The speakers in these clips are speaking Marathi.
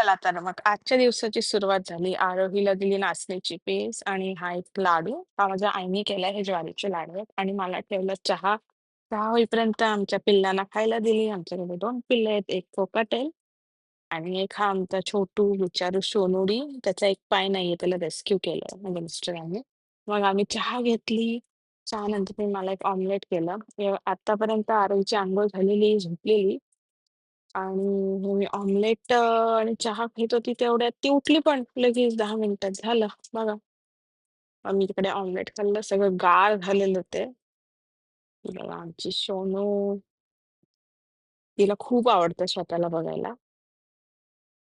चला तर मग आजच्या दिवसाची सुरुवात झाली. आरोहीला दिली नाचणीची पेज आणि हा एक लाडू. हा माझ्या आईने केलाय. हे ज्वारीचे लाडू आहेत आणि मला ठेवलं चहा. चहा होईपर्यंत आमच्या पिल्लांना खायला दिली. आमच्याकडे 2 पिल्लं आहेत. एक कोकाटेल आणि एक हा आमचा छोटू बिचारू सोनुडी. त्याचा एक पाय नाहीये. त्याला रेस्क्यू केलंय माझ्या मिस्टरांनी. मग आम्ही चहा घेतली. चहानंतर मी मला एक ऑमलेट केलं. आत्तापर्यंत आरोहीची अंघोळ झालेली, झोपलेली. आणि मग मी ऑमलेट आणि चहा घेत होती तेवढ्यात ती उठली पण लगेच 10 मिनिटात झालं बघा. मग मी तिकडे ऑमलेट खाल्लं सगळं गार झालेलं ते. बघा आमची सोनू तिला खूप आवडतं स्वतःला बघायला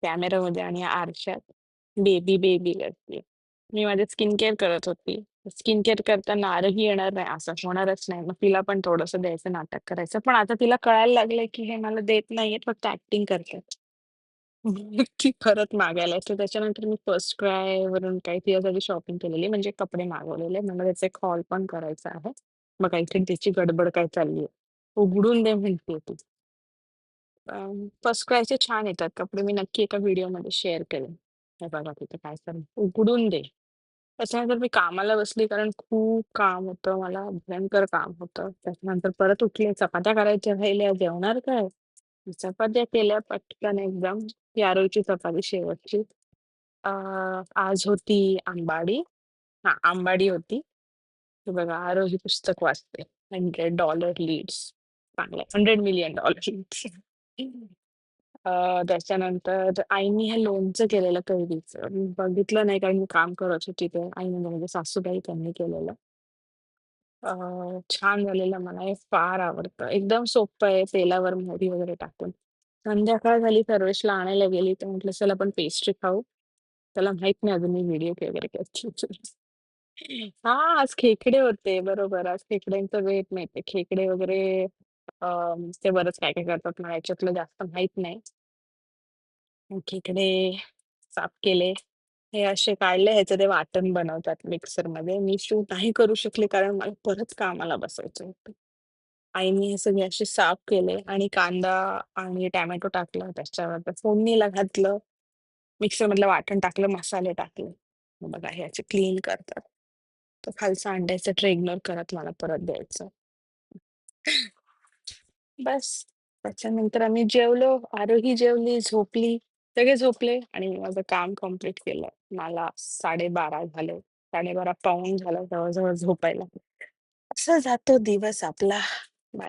कॅमेरामध्ये आणि आरशात. बेबी, बेबी करते. मी माझे स्किन केअर करत होती. स्किन केअर करताना आरही येणार नाही असं होणारच नाही. मग तिला पण थोडंसं द्यायचं, नाटक करायचं. पण आता तिला कळायला लागलंय, की हे मला देत नाहीयेत, फक्त ॲक्टिंग करतायत. मग ती परत मागायला येते. त्याच्यानंतर मी फर्स्ट क्रायवरून काही तिच्यासाठी शॉपिंग केलेली म्हणजे कपडे मागवलेले. मला त्याचा एक हॉल पण करायचा आहे. मग काहीतरी त्याची गडबड काय चालली आहे. उघडून दे म्हणते ती. फर्स्ट क्रायचे छान येतात कपडे. मी नक्की एका व्हिडिओमध्ये शेअर करेन. हे बघा तिथे काय चाललंय. उघडून दे. त्याच्यानंतर मी कामाला बसली कारण खूप काम होतं मला. भयंकर काम होतं. त्याच्यानंतर परत उठले. चपात्या करायच्या राहिल्या. जेवणार काय? चपात्या केल्या पटकन एकदम. ती आरोईची चपाती शेवटची. अ, आज होती आंबाडी. हां, आंबाडी होती. हे बघा आरोही पुस्तक वाचते. $100 लीड्स. चांगलं आहे. $100 मिलियन लीड्स. त्याच्यानंतर आईनी हे लोणचं केलेलं कैरीचं. मी बघितलं नाही कारण मी काम करत होती ते. आई म्हणजे माझ्या सासूबाई त्यांनी केलेलं. छान झालेलं मला हे फार आवडतं. एकदम सोप्पं आहे तेलावर मोहरी वगैरे टाकून. संध्याकाळ झाली सर्वेशला आणायला गेली तर म्हटलं चल आपण पेस्ट्री खाऊ. त्याला माहित नाही अजून मी व्हिडिओ वगैरे करते. हां, आज खेकडे होते. बरोबर. आज खेकड्यांचं बेत माहिती खेकडे वगैरे अ, ते बरंच काय-काय करतात मला याच्यातलं जास्त माहीत नाही. मग खेकडे साफ केले. हे असे काढले ह्याचं ते वाटण बनवतात मिक्सरमध्ये. मी शूट नाही करू शकले कारण मला परत कामाला बसायचं होतं. आईनी हे सगळे असे साफ केले आणि कांदा आणि टोमॅटो टाकला त्याच्यावर. तर फोडणीला घातलं. मिक्सरमधलं वाटण टाकलं, मसाले टाकले. मग बघा हे असे क्लीन करतात. तर खालचं अंड्याचं ट्रे इग्नोर करत मला परत द्यायचं. बस. त्याच्यानंतर आम्ही जेवलो. आरोही जेवली, झोपली. सगळे झोपले आणि मी माझं काम कंप्लीट केलं. मला 12:30 झाले. 12:30 पाऊण झालं जवळ-जवळ झोपायला. असा जातो दिवस आपला.